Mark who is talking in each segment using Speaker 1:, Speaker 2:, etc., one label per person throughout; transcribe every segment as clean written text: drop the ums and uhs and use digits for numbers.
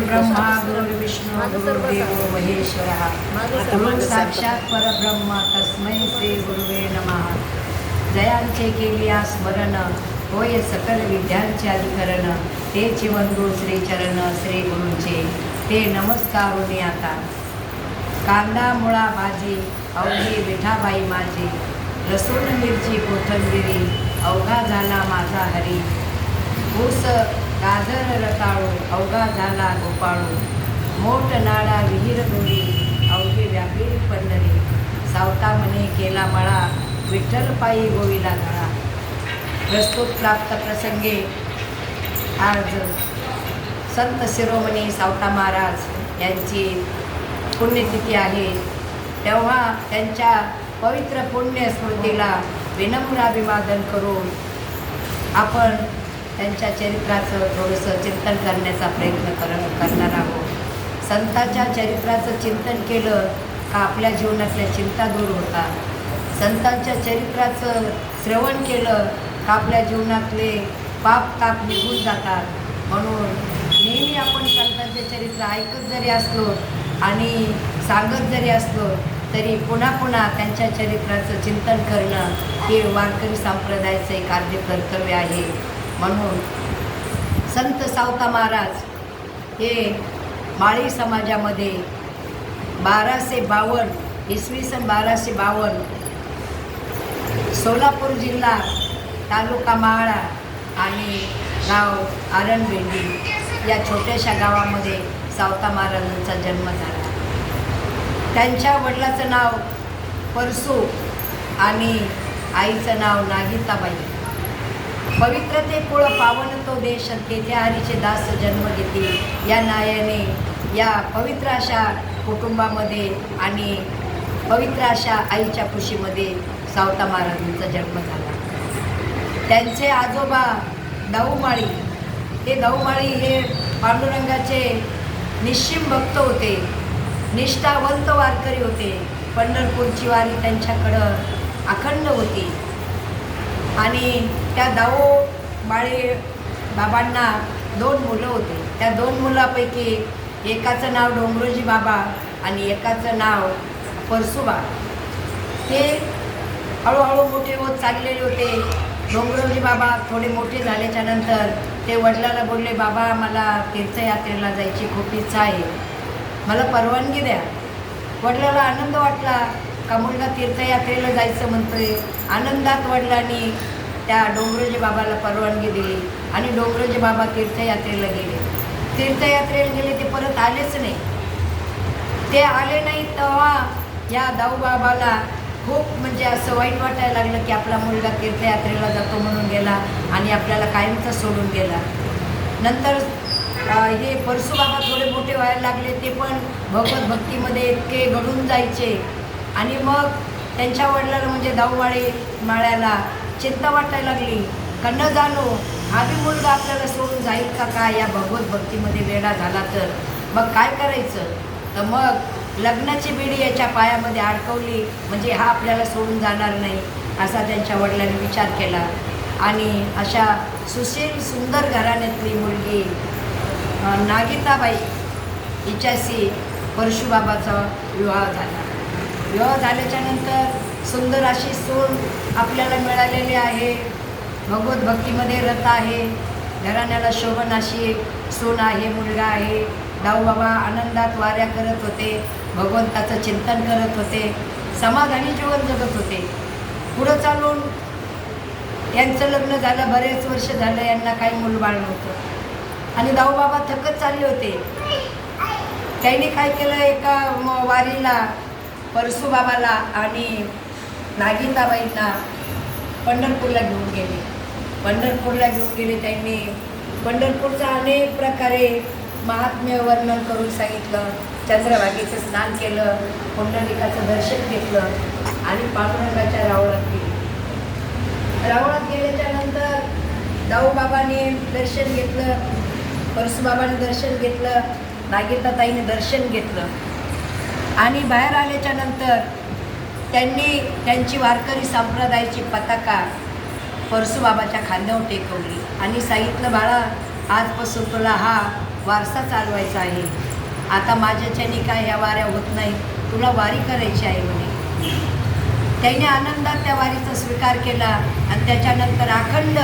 Speaker 1: गुरुर्ब्रह्मा गुरुर्विष्णू गुरुर्देवो महेश्वरः गुरु साक्षात परब्रह्म तस्मै श्री गुरुवे नमः. जयांचे केलिया स्मरण होय सकल विद्यांचे अधिकरण. तेचे वंदू श्री चरण श्री गुरूंचे ते नमस्कारुनी आता. कांदा मुळा भाजी अवघी विठाबाई माझी. लसूण मिरची कोथिंबिरी अवघा झाला माझा हरी. ऊस गाजर रताळू अवघा झाला गोपाळू. मोठ नाडा विहीर दोरी अवघी व्यापी पंढरी. सावता म्हणे केला मळा विठ्ठल पायी गोविला गळा. प्रस्तुत प्राप्त प्रसंगे आज संत शिरोमणी सावता महाराज यांची पुण्यतिथी आहे. तेव्हा त्यांच्या पवित्र पुण्य स्मृतीला विनम्र अभिवादन करून आपण त्यांच्या चरित्राचं थोडंसं चिंतन करण्याचा प्रयत्न करणार आहोत. संतांच्या चरित्राचं चिंतन केलं का आपल्या जीवनातल्या चिंता दूर होतात. संतांच्या चरित्राचं श्रवण केलं का आपल्या जीवनातले पाप ताप निघून जातात. म्हणून नेहमी आपण संतांचे चरित्र ऐकत जरी असलो आणि सांगत जरी असलो तरी पुन्हा पुन्हा त्यांच्या चरित्राचं चिंतन करणं हे वारकरी संप्रदायाचं एक आद्य कर्तव्य आहे. म्हणून संत सावता महाराज हे माळी समाजामध्ये 1252 इसवी सन 1252 सोलापूर जिल्हा तालुका माळा आणि गाव आरणबेंडी या छोट्याशा गावामध्ये सावता महाराजांचा जन्म झाला. त्यांच्या वडिलाचं नाव परसू आणि आईचं नाव नागिताबाई. पवित्रते कुळ पावन तो देश तेथे हरीचे दास जन्म घेते या नायाने या पवित्र अशा कुटुंबामध्ये आणि पवित्र अशा आईच्या कुशीमध्ये सावता महाराजांचा जन्म झाला. त्यांचे आजोबा दाऊमाळी हे पांडुरंगाचे निश्चिम भक्त होते. निष्ठावंत वारकरी होते. पंढरपूरची वारी त्यांच्याकडं अखंड होती. आणि त्या दाऊमाळी बाबांना 2 मुलं होते. त्या 2 मुलापैकी एकाचं नाव डोंगरोजी बाबा आणि एकाचं नाव परसुबा. ते हळूहळू मोठे होत चाललेले होते. डोंगरोजी बाबा थोडे मोठे झाल्याच्या नंतर ते वडिलाला बोलले, बाबा मला तीर्थयात्रेला जायची खूप इच्छा आहे, मला परवानगी द्या. वडिलाला आनंद वाटला का मुलगा तीर्थयात्रेला जायचं म्हणतोय. आनंदात वडिलांनी त्या डोंगरोजी बाबाला परवानगी दिली आणि डोंगरोजी बाबा तीर्थयात्रेला गेले. तीर्थयात्रेला गेले ते परत आलेच नाही. ते आले नाही तेव्हा या दाऊबाबाला खूप म्हणजे असं वाईट वाटायला लागलं की आपला मुलगा तीर्थयात्रेला जातो म्हणून गेला आणि आपल्याला कायमचा सोडून गेला. नंतर हे परशुबाबा थोडे मोठे व्हायला लागले. ते पण भगवत भक्तीमध्ये इतके घडून जायचे. आणि मग त्यांच्या वडिलांना म्हणजे माळ्याला चिंता वाटायला लागली का न जाणो हा बी मुलगा आपल्याला सोडून जाईल का काय, या भगवत भक्तीमध्ये वेडा झाला तर मग काय करायचं. तर मग लग्नाची बिडी याच्या पायामध्ये अडकवली म्हणजे हा आपल्याला सोडून जाणार नाही असा त्यांच्या वडिलांनी विचार केला. आणि अशा सुशील सुंदर घराण्यातली मुलगी नागिताबाई हिच्याशी परशुबाबाचा विवाह झाला. विवाह झाल्याच्या नंतर सुंदर अशी सून आपल्याला मिळालेली आहे. भगवत भक्तीमध्ये रत आहे. घराण्याला शोभन अशी सून आहे, मुलगा आहे. दाऊबाबा आनंदात वाऱ्या करत होते. भगवंताचं चिंतन करत होते. समाधानी जीवन जगत होते. पुढं चालून यांचं लग्न झालं. बरेच वर्ष झालं यांना काही मूलबाळ नव्हतं आणि दाऊबाबा थकत चालले होते. त्यांनी काय केलं, एका वारीला परशुबाबाला आणि नागिताबाईंना पंढरपूरला घेऊन गेले. त्यांनी पंढरपूरचं अनेक प्रकारे महात्म्य वर्णन करून सांगितलं. चंद्रभागेचं स्नान केलं, पुंडलिकाचं दर्शन घेतलं आणि पांडुरंगाच्या रावळात गेले. रावळात गेल्याच्या नंतर दाऊबाबांनी दर्शन घेतलं, परशुबाबांनी दर्शन घेतलं, नागिताताईने दर्शन घेतलं. आणि बाहेर आल्याच्या नंतर त्यांनी त्यांची वारकरी संप्रदायाची पताका परशुबाबाच्या खांद्यावर टेकवली आणि सांगितलं, बाळा आजपासून तुला हा वारसा चालवायचा आहे. आता माझ्याच्यानी काय ह्या वाऱ्या होत नाही, तुला वारी करायची आहे म्हणे. त्याने आनंदात त्या वारीचा स्वीकार केला आणि त्याच्यानंतर अखंड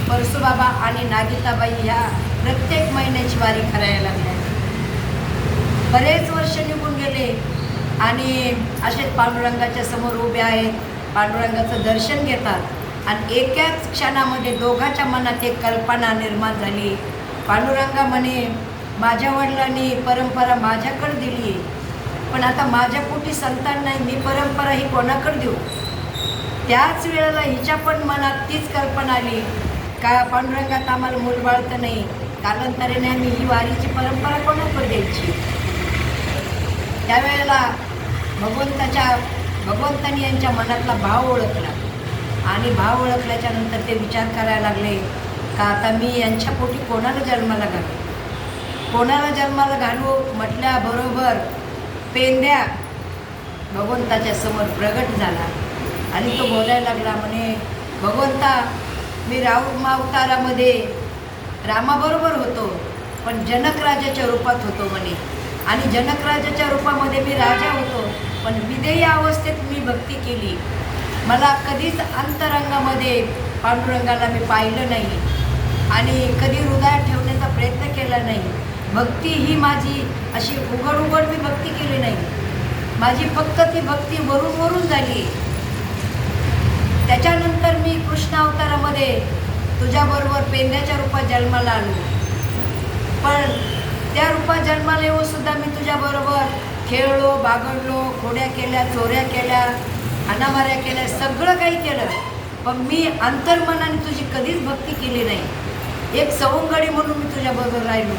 Speaker 1: परशुबाबा आणि नागिताबाई ह्या प्रत्येक महिन्याची वारी करायला लागल्या. बरेच वर्ष निघून गेले आणि असेच पांडुरंगाच्या समोर उभे आहेत, पांडुरंगाचं दर्शन घेतात आणि एकाच क्षणामध्ये दोघांच्या मनात एक कल्पना निर्माण झाली. पांडुरंगा म्हणे, माझ्या वडिलांनी परंपरा माझ्याकडे दिली, पण आता माझ्या पोटी संतान नाही, मी परंपरा ही कोणाकडे देऊ. त्याच वेळेला हिच्या पण मनात तीच कल्पना आली का पांडुरंगात आम्हाला मूलबाळ तर नाही, कालांतराने आम्ही ही वारीची परंपरा कोणाकडे द्यायची. त्यावेळेला भगवंतानी यांच्या मनातला भाव ओळखला आणि भाव ओळखल्याच्या नंतर ते विचार करायला लागले का आता मी यांच्या पोटी कोणाला जन्माला घालू म्हटल्याबरोबर पेंद्या भगवंताच्या समोर प्रगट झाला आणि तो बोलायला लागला. म्हणे, भगवंता, मी राम अवतारामध्ये रामाबरोबर होतो, पण जनक राजाच्या रूपात होतो म्हणे, आणि जनक राजाच्या रूपामध्ये मी राजा होतो, पण विधेय अवस्थेत मी भक्ती केली. मला कधीच अंतरंगामध्ये पांडुरंगाला मी पाहिलं नाही आणि कधी हृदयात ठेवण्याचा प्रयत्न केला नाही. भक्ती ही माझी अशी उघड मी भक्ती केली नाही, माझी फक्त ती भक्ती वरून झाली. त्याच्यानंतर मी कृष्ण अवतारामध्ये तुझ्याबरोबर पेंद्याच्या रूपात जन्माला आलो, पण त्या रूपात जन्माला येऊन सुद्धा मी तुझ्याबरोबर खेळलो, बागडलो, खोड्या केल्या, चोऱ्या केल्या, हाणामाऱ्या केल्या, सगळं काही केलं, पण मी अंतर्मनाने तुझी कधीच भक्ती केली नाही. एक सवंगडी म्हणून मी तुझ्याबरोबर राहिलो,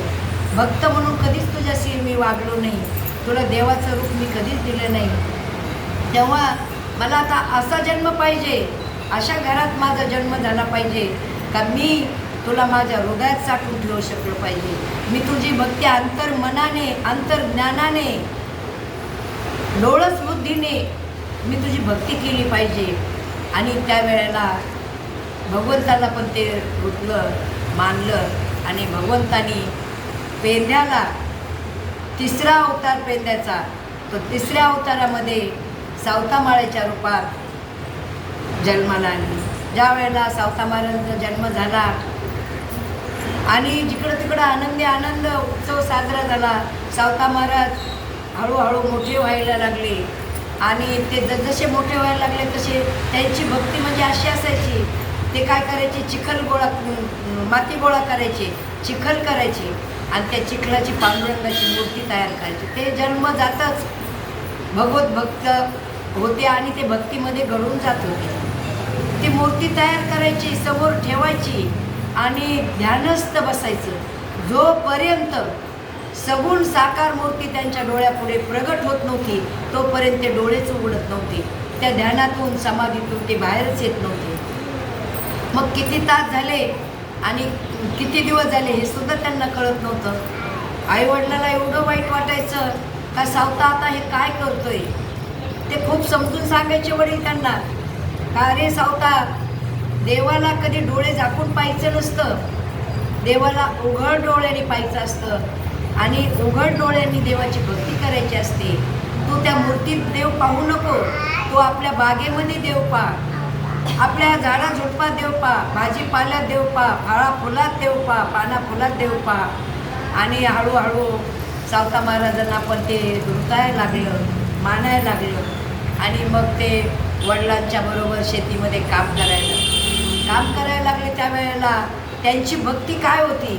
Speaker 1: भक्त म्हणून कधीच तुझ्याशी मी वागलो नाही, तुला देवाचं रूप मी कधीच दिलं नाही. तेव्हा मला आता असा जन्म पाहिजे, अशा घरात माझा जन्म झाला पाहिजे का मी तुला माझ्या हृदयात साठवून ठेवू शकलो पाहिजे. मी तुझी भक्ती अंतर्मनाने, अंतर्ज्ञानाने, डोळस बुद्धीने मी तुझी भक्ती केली पाहिजे. आणि त्यावेळेला भगवंताला पण ते रुतलं, मानलं आणि भगवंतानी पेंद्याला तिसरा अवतार पेंद्याचा, तो तिसऱ्या अवतारामध्ये सावतामाळेच्या रूपात जन्माला आली. ज्या वेळेला सावतामाळेचा जन्म झाला आणि जिकडं तिकडं आनंद उत्सव साजरा झाला, सावता महाराज हळूहळू मोठे व्हायला लागले आणि ते जसजसे मोठे व्हायला लागले तसे त्यांची भक्ती म्हणजे अशी असायची, ते काय करायचे, माती गोळा करायचे, चिखल करायचे आणि त्या चिखलाची पांडुरंगाची मूर्ती तयार करायची. ते जन्मजातच भगवत भक्त होते आणि ते भक्तीमध्ये घडून जात होते. ती मूर्ती तयार करायची, समोर ठेवायची आणि ध्यानस्थ बसायचं. जोपर्यंत सगुण साकार मूर्ती त्यांच्या डोळ्यापुढे प्रगट होत नव्हती तोपर्यंत ते डोळेच उघडत नव्हते. त्या ध्यानातून, समाधीतून ते बाहेरच येत नव्हते. मग किती तास झाले आणि किती दिवस झाले हे सुद्धा त्यांना कळत नव्हतं. आईवडिलाला एवढं वाईट वाटायचं का सावता आता हे काय करतोय. ते खूप समजून सांगायचे वडील त्यांना का अरे सावता, देवाला कधी डोळे झाकून पाहायचं नसतं, देवाला उघड डोळ्यांनी पाहायचं असतं आणि उघड डोळ्यांनी देवाची भक्ती करायची असते. तू त्या मूर्तीत देव पाहू नको, तू आपल्या बागेमध्ये देव पहा, आपल्या झाडा झुडपात देव पहा, भाजीपाल्यात देव पहा, फळा फुलात देव पहा, पाना फुलात देव पहा. आणि हळूहळू सावता महाराजांना पण ते रुतायला लागलं, मानायला लागलं आणि मग ते वडिलांच्या बरोबर शेतीमध्ये काम करायला लागले. त्यावेळेला त्यांची भक्ती काय होती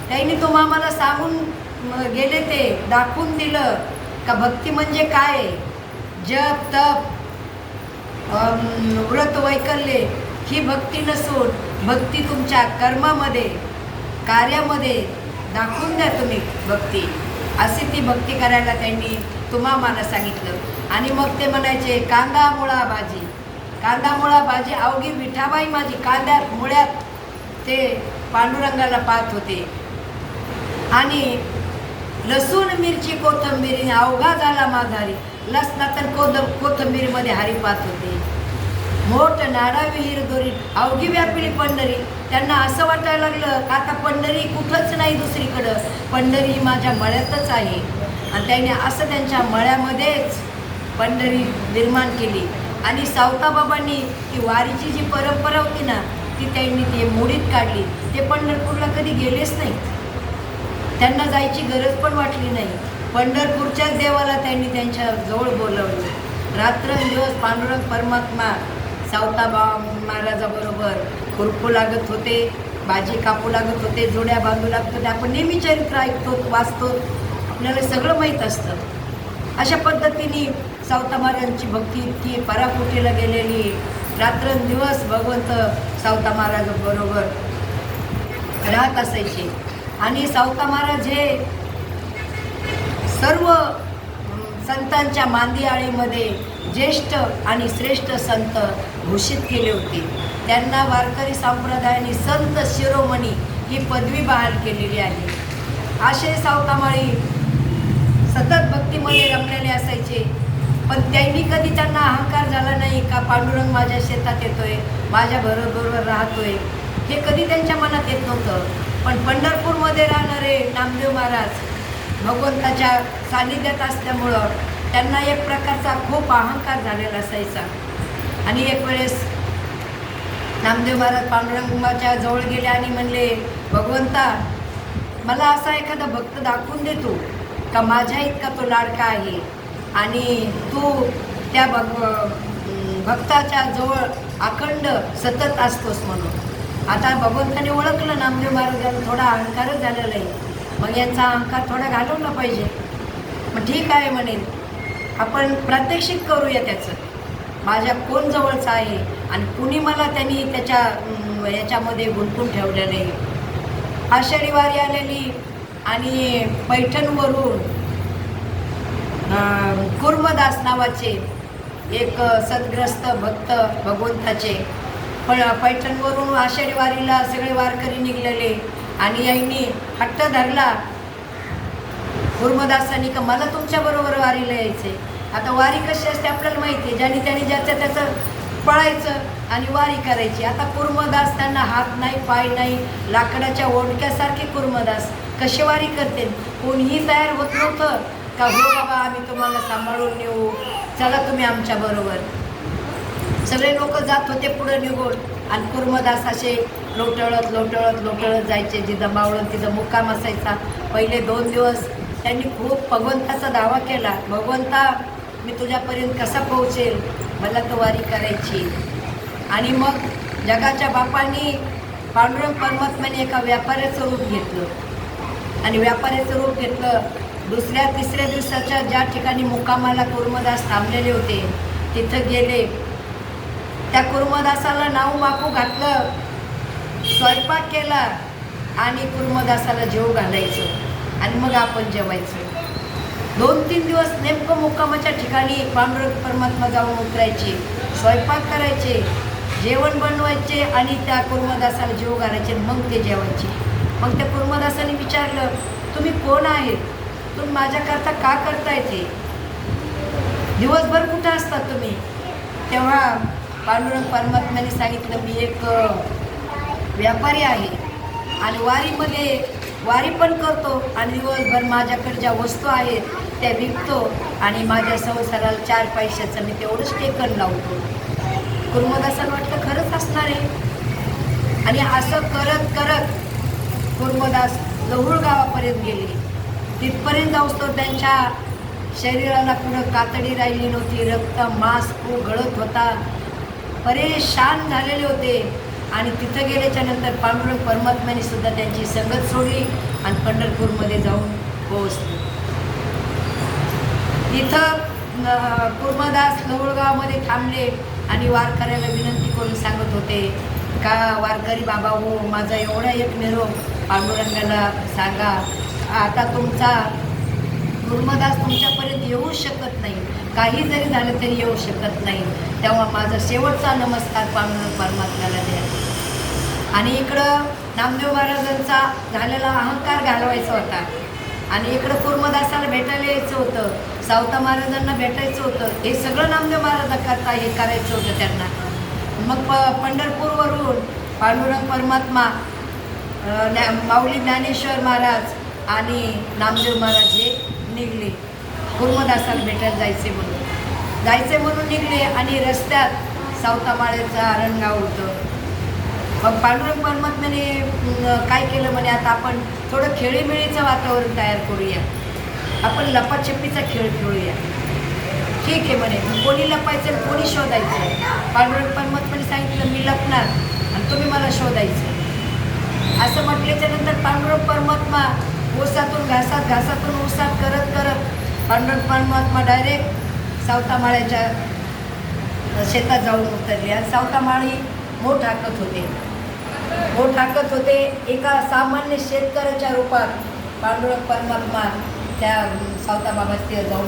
Speaker 1: त्यांनी तो आम्हाला सांगून गेले, ते दाखवून दिलं का भक्ती म्हणजे काय. जप तप व्रत वैकल्ये ही भक्ती नसून भक्ती तुमच्या कर्मामध्ये, कार्यामध्ये दाखवून द्या तुम्ही भक्ती. अशी ती भक्ती करायला त्यांनी मला सांगितलं. आणि मग ते म्हणायचे कांदा मुळा भाजी अवघी विठाबाई माझी कांद्यात मुळ्यात ते पांडुरंगाला पाहत होते. आणि लसूण मिरची कोथिंबीर अवघा झाला माझारी, लसणात कोथिंबीरमध्ये हरी पाहत होते. मोठ नाडा विहीर दोरी अवघी व्यापिली पंढरी. त्यांना असं वाटायला लागलं का आता पंढरी कुठंच नाही दुसरीकडं, पंढरी माझ्या मळ्यातच आहे. आणि त्याने असं त्यांच्या मळ्यामध्येच पंढरी निर्माण केली. आणि सावताबाबांनी ती वारीची जी परंपरा होती ना ती त्यांनी ती मोडीत काढली. ते पंढरपूरला कधी गेलेच नाही, त्यांना जायची गरज पण वाटली नाही. पंढरपूरच्याच देवाला त्यांनी त्यांच्या जवळ बोलवलं. रात्रंदिवस पांडुरंग परमात्मा महाराजाबरोबर खुरपू लागत होते, भाजी कापू लागत होते, जोड्या बांधू लागत होते. आपण नेहमी चरित्र ऐकतो, वाचतो, आपल्याला सगळं माहीत असतं. अशा पद्धतीने सावता महाराजांची भक्ती इतकी पराकुटीला गेलेली. रात्रंदिवस भगवंत सावता महाराजाबरोबर राहत असायचे. आणि सावता महाराज हे सर्व संतांच्या मांदियाळीमध्ये ज्येष्ठ आणि श्रेष्ठ संत घोषित केले होते. त्यांना वारकरी संप्रदायाने संत शिरोमणी ही पदवी बहाल केलेली आहे. असे सावतामाळी सतत भक्तीमध्ये रमलेले असायचे. पण त्यांनी कधी त्यांना अहंकार झाला नाही का पांडुरंग माझ्या शेतात येतोय, माझ्या बरोबर राहतोय, हे कधी त्यांच्या मनात येत नव्हतं. पण पंढरपूरमध्ये राहणारे नामदेव महाराज भगवंताच्या सानिध्यात असल्यामुळं त्यांना एक प्रकारचा खूप अहंकार झालेला असायचा. आणि एक वेळेस नामदेव महाराज पांडुरंगाच्या जवळ गेले आणि म्हणले, भगवंता मला असा एखादा भक्त दाखवून देतो का माझ्या इतका तो लाडका आहे आणि तू त्या भक्ताच्या जवळ अखंड सतत असतोस म्हणून. आता भगवंताने ओळखलं नामदेव महाराजांना थोडा अहंकारच झालेला आहे, मग यांचा अहंकार थोडा घालवला पाहिजे. मग ठीक आहे म्हणेल, आपण प्रात्यक्षिक करूया त्याचं, माझ्या कोण जवळचं आहे आणि कुणी मला त्यांनी त्याच्या याच्यामध्ये गुंतून ठेवलेलं आहे. आषाढी वारी आलेली आणि पैठणवरून कुर्मदास नावाचे एक सद्ग्रस्त भक्त भगवंताचे पैठणवरून आषाढी वारीला सगळे वारकरी निघलेले. आणि यांनी हट्ट धरला कुर्मदासांनी का मला तुमच्याबरोबर वारीला यायचे. आता वारी कशी असते आपल्याला माहिती आहे, ज्याने त्याने ज्याचं त्याचं पळायचं आणि वारी करायची. आता कुर्मदास त्यांना हात नाही, पाय नाही, लाकडाच्या ओंडक्यासारखे कुर्मदास कसे वारी करते. कोणीही तयार होत नव्हतं का हो बाबा आम्ही तुम्हाला सांभाळून नेऊ, चला तुम्ही आमच्याबरोबर. सगळे लोक जात होते पुढे निघून आणि कुर्मदास असे लोटळत लोटळत लोटळत जायचे. जिथं मावळून तिथं मुक्काम असायचा. पहिले 2 दिवस त्यांनी खूप भगवंताचा दावा केला, भगवंता मी तुझ्यापर्यंत कसा पोहोचेल, मला तो वारी करायची. आणि मग जगाच्या बापांनी पांडुरंग परमात्म्याने एका व्यापाऱ्याचं रूप घेतलं. आणि व्यापाऱ्याचं रूप घेतलं. दुसऱ्या तिसऱ्या दिवसाच्या ज्या ठिकाणी मुक्कामाला कुर्मदास थांबलेले होते तिथं गेले. त्या कुर्मदासाला नाव माकू घातलं, स्वयंपाक केला आणि कुर्मदासाला जेव घालायचं आणि मग आपण जेवायचं. 2-3 दिवस नेमकं मुक्कामाच्या ठिकाणी पांडुरंग परमात्मा जाऊन उतरायचे, स्वयंपाक करायचे, जेवण बनवायचे आणि त्या कुर्मदासाला जेव घालायचे, मग ते जेवायचे. मग त्या कुर्मदासाने विचारलं, तुम्ही कोण आहेत, तुम्ही माझ्याकरता का करताय, ते दिवसभर कुठं असतात तुम्ही. तेव्हा पांडुरंग परमात्म्याने सांगितलं, मी एक व्यापारी आहे आणि वारी पण करतो आणि दिवसभर माझ्याकडे ज्या वस्तू आहेत त्या विकतो आणि माझ्या संसाराला 4 पैशाचं मी तेवढंच टेकन लावतो. कुर्मदासाला वाटलं खरंच असणार आहे. आणि असं करत करत कुर्मदास लहुळ गावापर्यंत गेले. तिथपर्यंत जाऊस्तो त्यांच्या शरीराला पुढं कातडी राहिली नव्हती, रक्त मांस खूप गळत होता, परेशान झालेले होते. आणि तिथं गेल्याच्या नंतर पांडुरंग परमात्म्याने सुद्धा त्यांची संगत सोडली आणि पंढरपूरमध्ये जाऊन पोहोचले. तिथं कुर्मदास लवळगावमध्ये थांबले आणि वारकऱ्याला विनंती करून सांगत होते का वारकरी बाबा हो, माझा एवढा एक निरोप पांडुरंगाला सांगा, आता तुमचा कुर्मदास तुमच्यापर्यंत येऊ शकत नाही, काही जरी झालं तरी येऊ शकत नाही, तेव्हा माझा शेवटचा नमस्कार पांडुरंग परमात्म्याला द्या. आणि इकडं नामदेव महाराजांचा झालेला अहंकार घालवायचा होता आणि इकडं कुर्मदासाला भेटायला यायचं होतं, सावता महाराजांना भेटायचं होतं. हे सगळं नामदेव महाराजांकरता हे करायचं होतं त्यांना. मग पंढरपूरवरून पांडुरंग परमात्मा, माऊली ज्ञानेश्वर महाराज आणि नामदेव महाराज हे निघले कुर्मदासाला भेटायला जायचे म्हणून निघले. आणि रस्त्यात सावतामाळ्याचं आरणगाव होतं. मग पांडुरंग परमात्म्याने काय केलं म्हणे, आता आपण थोडं खेळीमेळीचं वातावरण तयार करूया, आपण लपाछपीचा खेळ खेळूया. ठीक आहे म्हणे. मग कोणी लपायचं कोणी शोधायचं. पांडुरंग परमात्म्याने सांगितलं मी लपणार आणि तुम्ही मला शोधायचं. असं म्हटल्याच्या नंतर पांडुरंग परमात्मा ओसातून घासातून ओसात करत पांडुरंग परमात्मा डायरेक्ट सावतामाळ्याच्या शेतात जाऊन उतरले. आणि सावतामाळी मोठ हाकत होते. एका सामान्य शेतकऱ्याच्या रूपात पांडुरंग परमात्मा त्या सावता बाबाच्या जाऊन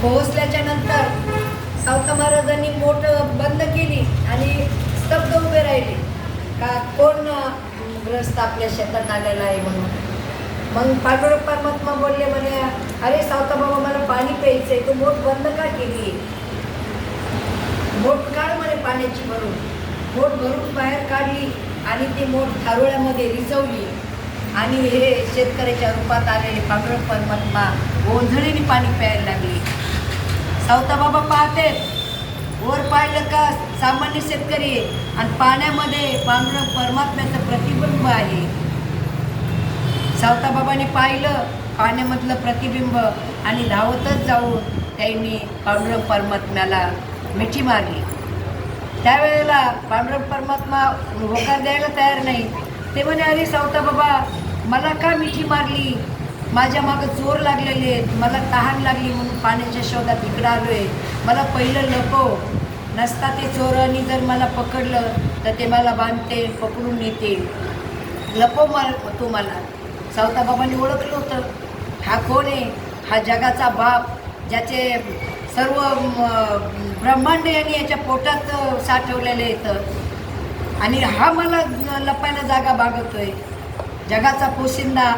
Speaker 1: पोहोचल्याच्या नंतर सावता महाराजांनी मोठ बंद केली आणि स्तब्ध उभे राहिले का कोण ग्रस्त आपल्या शेतात आलेला आहे म्हणून. मग पांडुरंग परमात्मा बोलले म्हणे, अरे सावता बाबा मला पाणी प्यायचं आहे, तू मोठ बंद का केली. बोट काढ म्हणे पाण्याची बोट भरून बाहेर काढली आणि ती बोट थारोळ्यामध्ये रिझवली. आणि हे शेतकऱ्याच्या रूपात आलेले पांडुरंग परमात्मा ओंझळीने पाणी प्यायला लागले. सावता बाबा पाहते, वर पाहिलं का सामान्य शेतकरी आणि पाण्यामध्ये पांडुरंग परमात्म्याचं प्रतिबिंब आहे. सावता बाबाने पाहिलं पाण्यामधलं प्रतिबिंब आणि धावतच जाऊन त्यांनी पांडुरंग परमात्म्याला मिठी मारली. त्यावेळेला पांडुरंग परमात्मा होकार द्यायला तयार नाही. ते म्हणे, अरे सावता बाबा मला का मिठी मारली, माझ्या मागं चोर लागलेले आहेत, मला तहान लागली म्हणून पाण्याच्या शोधात इकडं आलो आहे, मला पहिलं लपव, नसता ते चोरांनी जर मला पकडलं तर ते मला बांधते पकडून नेतील, लपव तू मला. सावता बाबांनी ओळखलं होतं हा कोण आहे, हा जगाचा बाप, ज्याचे सर्व ब्रह्मांड यांनी याच्या पोटात साठवलेले येतं आणि हा मला लपायला जागा बागवतोय. जगाचा पोशिंदा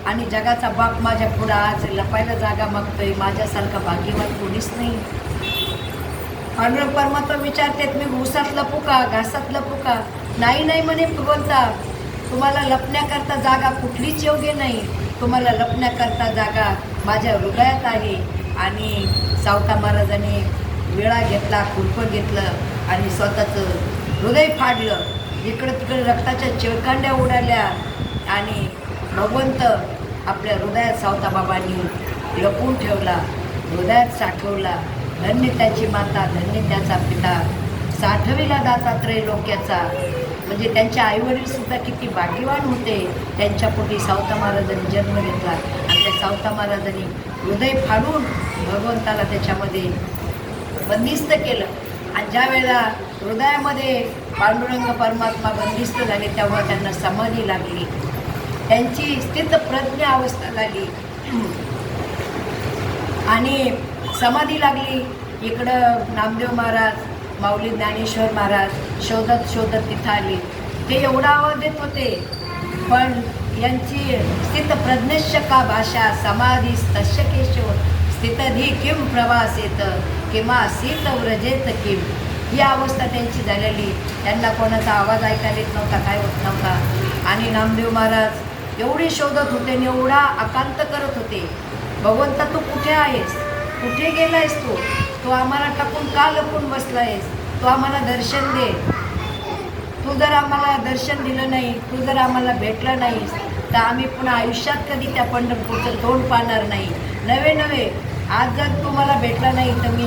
Speaker 1: आणि जगाचा बाप माझ्या पुढं आज लपायला जागा मागतोय. माझ्यासारखा भाग्यवान कोणीच नाही. पांडुरंग परमात्मा विचारतात, मी ऊसात लपू का, घासात लपू का. नाही म्हणे बोलता, तुम्हाला लपण्याकरता जागा कुठलीच योग्य नाही, तुम्हाला लपण्याकरता जागा माझ्या हृदयात आहे. आणि सावता महाराजांनी विळा घेतला, खुरपं घेतलं आणि स्वतःचं हृदय फाडलं. इकडं तिकडे रक्ताच्या चिळकांड्या उडाल्या आणि भगवंत आपल्या हृदयात सावता बाबांनी लपवून ठेवला, हृदयात साठवला. धन्य त्याची माता, धन्य त्याचा पिता, साठविला दातात्रय लोक्याचा. म्हणजे त्यांच्या आईवडीलसुद्धा किती भाग्यवान होते, त्यांच्या पोटी सावता महाराजांनी जन्म घेतला. आणि त्या सावता महाराजांनी हृदय फाडून भगवंताला त्याच्यामध्ये बंदिस्त केलं. आणि ज्या वेळेला हृदयामध्ये पांडुरंग परमात्मा बंदिस्त झाले तेव्हा त्यांना समाधी लागली, त्यांची स्थितप्रज्ञ अवस्था झाली. आणि समाधी लागली. इकडं नामदेव महाराज, माऊली ज्ञानेश्वर महाराज शोधत तिथं आले. ते एवढा आवाज देत होते, पण यांची स्थितप्रज्ञश्य का भाषा समाधी तस्य केशव स्थितधी किम प्रवासेत किंवा शीत व्रजेत किम. ही अवस्था त्यांची झालेली. त्यांना कोणाचा आवाज ऐकायला येत नव्हता, काय होत नव्हता. आणि नामदेव महाराज एवढे शोधत होते आणि एवढा आकांत करत होते, भगवंता तू कुठे आहेस, कुठे गेलायस तू आम्हाला टाकून का लपून बसला आहेस, तू आम्हाला दर्शन दे. तू जर आम्हाला दर्शन दिलं नाही, तू जर आम्हाला भेटलं नाहीस तर आम्ही पुन्हा आयुष्यात कधी त्या पंढरपूरचं तोंड पाहणार नाही. नवे आज जर तू मला भेटला नाही तर मी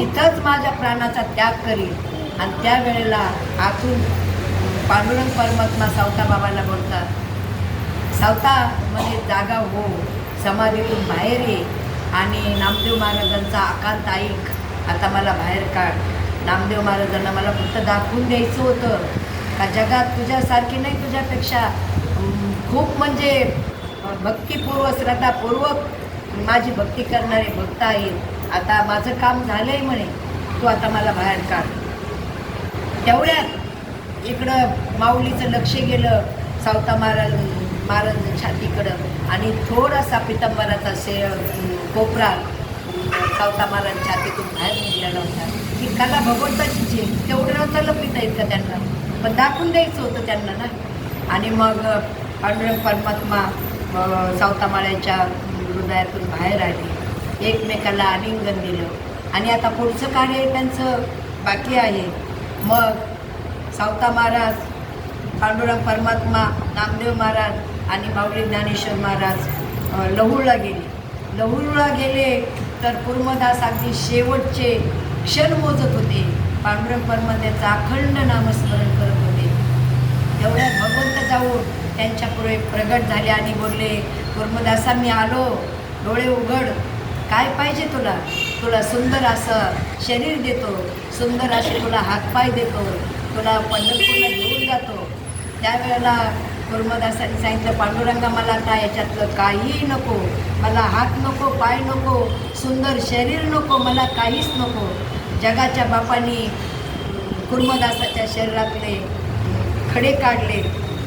Speaker 1: इथंच माझ्या प्राणाचा त्याग करीन. आणि त्यावेळेला आतून पांडुरंग परमात्मा सावता बाबाला बोलतात, सावता म्हणजे जागा हो, समाधीतून बाहेर ये आणि नामदेव महाराजांचा आकांत ऐक, आता मला बाहेर काढ. नामदेव महाराजांना मला फक्त दाखवून द्यायचं होतं का जगात तुझ्यासारखी नाही, तुझ्यापेक्षा खूप म्हणजे भक्तिपूर्वक श्रद्धापूर्वक माझी भक्ती करणारे भक्त आहेत. आता माझं काम झालं आहे म्हणे, तू आता मला बाहेर काढ. तेवढ्यात इकडं माऊलीचं लक्ष गेलं सावता महाराज छातीकडं आणि थोडासा पितांबराचा कोपरा सावता महाराजांच्या हातीतून बाहेर निघलेला होता. ही कला भगवंताची तेवढं नव्हतं लपिता येत का त्यांना, पण दाखवून द्यायचं होतं त्यांना ना. आणि मग पांडुरंग परमात्मा सावता महाराजांच्या हृदयातून बाहेर आले, एकमेकाला आलिंगन दिलं आणि आता पुढचं कार्य त्यांचं बाकी आहे. मग सावता महाराज, पांडुरंग परमात्मा, नामदेव महाराज आणि माऊली ज्ञानेश्वर महाराज लहुळला गेले. लहुळला गेले तर कुर्मदास अगदी शेवटचे क्षण मोजत होते. पांडुरंग परमात्म्याचं अखंड नामस्मरण करत होते. तेवढ्यात भगवंत जाऊन त्यांच्यापुढे प्रगट झाले आणि बोलले, कुर्मदासा मी आलो, डोळे उघड, काय पाहिजे तुला? तुला सुंदर असं शरीर देतो, सुंदर असे तुला हातपाय देतो, तुला पंढरपूरला घेऊन जातो. त्यावेळेला कुर्मदासांनी सांगितलं, पांडुरंगा मला आता याच्यातलं काहीही नको, मला हात नको, पाय नको, सुंदर शरीर नको, मला काहीच नको. जगाच्या बापांनी कुर्मदासाच्या शरीरातले खडे काढले,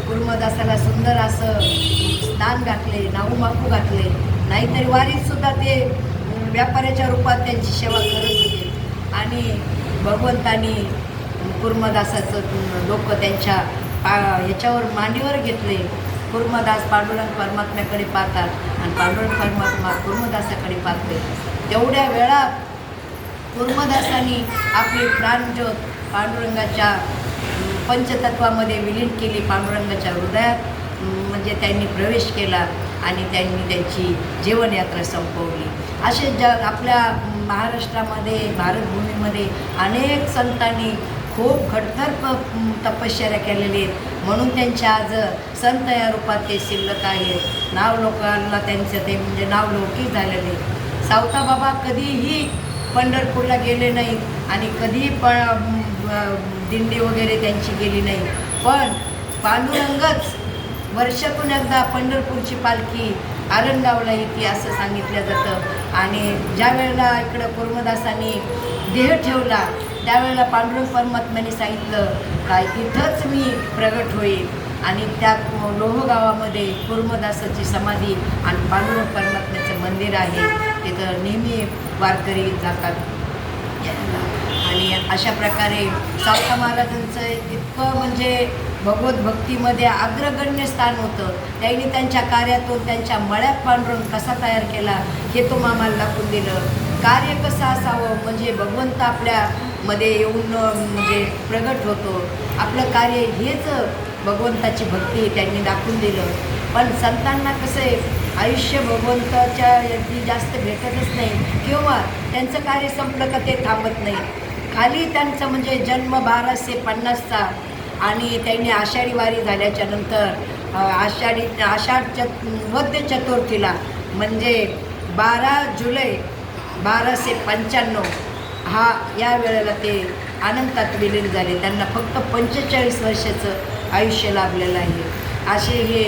Speaker 1: कुर्मदासाला सुंदर असं स्नान घातले, नाऊ माकू घातले, नाहीतरी वारीतसुद्धा ते व्यापाऱ्याच्या रूपात त्यांची सेवा करत होते. आणि भगवंतानी कुर्मदासाचं डोकं त्यांच्या याच्यावर मांडीवर घेतले. कुर्मदास पांडुरंग परमात्म्याकडे पाहतात आणि पांडुरंग परमात्मा कुर्मदासाकडे पाहते. तेवढ्या वेळात कुर्मदासांनी आपली प्राणज्योत पांडुरंगाच्या पंचतत्वामध्ये विलीन केली, पांडुरंगाच्या हृदयात म्हणजे त्यांनी प्रवेश केला आणि त्यांनी त्यांची जीवनयात्रा संपवली. असे आपल्या महाराष्ट्रामध्ये, भारतभूमीमध्ये अनेक संतांनी खूप खडतर तपश्चर्या केलेली आहेत, म्हणून त्यांच्या आज संत या रूपात ते शिल्लक आहेत. नाव लोकांना त्यांचं ते म्हणजे नाव लौकिक झालेले. सावता बाबा कधीही पंढरपूरला गेले नाहीत आणि कधीही दिंडी वगैरे त्यांची गेली नाही, पण पांडुरंगच वर्षातून एकदा पंढरपूरची पालखी आरणगावला येते असं सांगितलं जातं. आणि ज्या वेळेला इकडं कुर्मदासांनी देह ठेवला त्यावेळेला पांडुरंग परमात्म्याने सांगितलं का इथंच मी प्रगट होईल. आणि त्या लोहगावामध्ये कुर्मदासाची समाधी आणि पांडुरंग परमात्म्याचं मंदिर आहे, तिथं नेहमी वारकरी जातात. आणि अशा प्रकारे सावता महाराजांचं इतकं म्हणजे भगवत भक्तीमध्ये अग्रगण्य स्थान होतं. त्यांनी त्यांच्या कार्यातून त्यांच्या मळ्यात पांडुरंग कसा तयार केला हे तो आम्हाला दाखवून दिलं. कार्य कसं असावं म्हणजे भगवंत आपल्यामध्ये येऊन म्हणजे प्रगट होतो. आपलं कार्य हेच भगवंताची भक्ती त्यांनी दाखवून दिलं. पण संतांना कसं आहे, आयुष्य भगवंताच्या अगदी जास्त भेटतच नाही किंवा त्यांचं कार्य संपलं का ते थांबत नाही. खाली त्यांचं म्हणजे जन्म 1250चा आणि त्यांनी आषाढी वारी झाल्याच्या नंतर आषाढ वद्य चतुर्थीला म्हणजे 12 जुलै 1295 या वेळेला ते अनंतात विलीन झाले. त्यांना फक्त 45 वर्षाचं आयुष्य लाभलेलं आहे. असे हे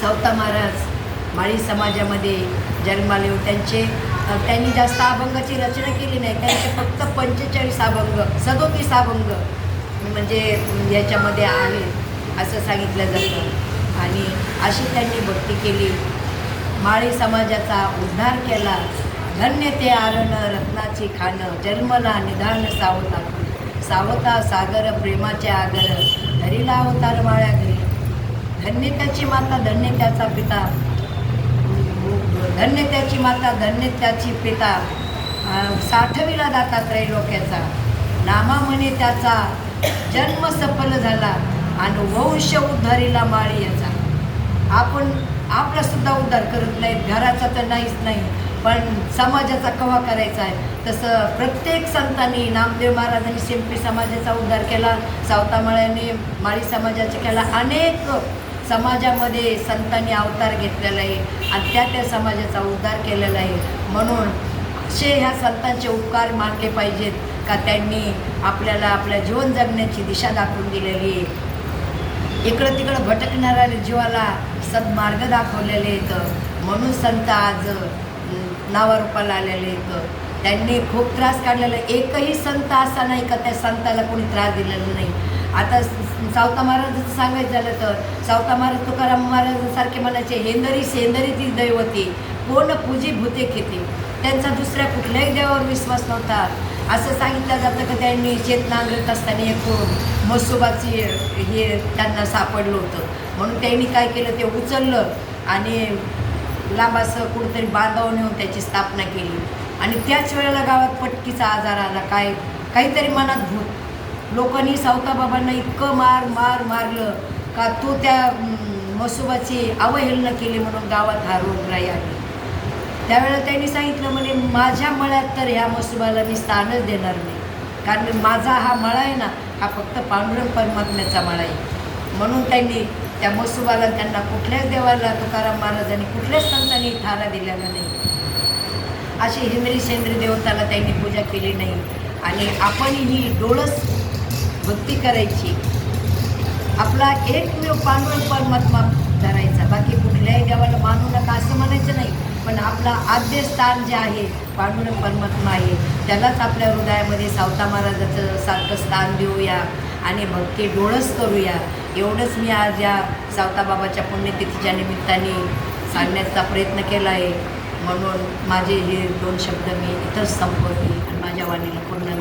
Speaker 1: सावता महाराज माळी समाजामध्ये जन्माले. त्यांनी जास्त अभंगाची रचना केली नाही, त्यांचे फक्त 45 अभंग 37 अभंग म्हणजे याच्यामध्ये आहे असं सांगितलं जातं. आणि अशी त्यांनी भक्ती केली, माळी समाजाचा उद्धार केला. धन्य ते आरण रत्नाची खाणं, जन्मला निधान सावता, सावता सागर प्रेमाचे आगर, धरीला अवतार माळ्या घरी. धन्य त्याची माता, धन्य त्याचा पिता, धन्य त्याची माता, धन्य त्याची पिता, साठविला दाता त्रैलोक्याचा, नामा म्हणे त्याचा जन्म सफल झाला आणि वंश उद्धारीला माळी याचा. आपण आपलासुद्धा उद्धार करत नाहीत, घराचा तर नाहीच नाही, पण समाजाचा कवा करायचा आहे. तसं प्रत्येक संतांनी, नामदेव महाराजांनी शिंपी समाजाचा उद्धार केला, सावता माळ्यांनी माळी समाजाचा केला. अनेक समाजामध्ये संतांनी अवतार घेतलेला आहे आणि त्या समाजाचा उद्धार केलेला आहे. म्हणून असे ह्या संतांचे उपकार मानले पाहिजेत का त्यांनी आपल्याला आपल्या जीवन जगण्याची दिशा दाखवून दिलेली आहे. इकडं तिकडं भटकणाऱ्या जीवाला सद्मार्ग दाखवलेले आहेत. म्हणून संत आज नावारूपाला आलेले आहेत. त्यांनी खूप त्रास काढलेला. एकही संत असा नाही का त्या संताला कोणी त्रास दिलेला नाही. आता सावता महाराजांचं सांगायचं झालं तर सावता महाराज तुकाराम महाराजांसारखे म्हणायचे, हेंदरी सेंदरी ती दैवती, कोण पूजी भूते खेते. त्यांचा दुसऱ्या कुठल्याही देवावर विश्वास नव्हता. असं सांगितलं जातं की त्यांनी शेत नांगरत असताना एक म्हसोबाची हे त्यांना सापडलं होतं, म्हणून त्यांनी काय केलं ते उचललं आणि लांब असं कुठंतरी बांधावं नेऊन त्याची स्थापना केली. आणि त्याच वेळेला गावात पटकीचा आजार आला, काहीतरी मनात भूत. लोकांनी सावताबाबांना इतकं मारलं का तो त्या म्हसोबाची अवहेलना केली, म्हणून गावात हा रोगराई आली. त्यावेळेला त्यांनी सांगितलं म्हणे माझ्या मळ्यात तर ह्या म्हसोबाला मी स्थानच देणार नाही, कारण माझा हा मळा आहे ना, हा फक्त पांडुरंग परमात्म्याचा मळा आहे. म्हणून त्यांनी त्या म्हसोबाला त्यांना कुठल्याच देवाला तुकाराम महाराजांनी कुठल्याच संतांनी थारा दिलेला नाही. अशी हिंद्री सेंद्री देवताला त्यांनी पूजा केली नाही. आणि आपण ही डोळस भक्ती करायची, आपला एकमेव पांडुरंग परमात्मा धरायचा, बाकी कुठल्याही देवाला मानू नका असं म्हणायचं नाही, पण आपला आद्य स्थान जे आहे पांडुरंग परमात्मा आहे, त्यालाच आपल्या हृदयामध्ये सावता महाराजाचं सारखं स्थान देऊया आणि भक्ती डोळस करूया. एवढंच मी आज या सावताबाबाच्या पुण्यतिथीच्या निमित्ताने सांगण्याचा प्रयत्न केला आहे. म्हणून माझे हे 2 शब्द मी इथंच संपवते आणि माझ्या वाणीला पूर्ण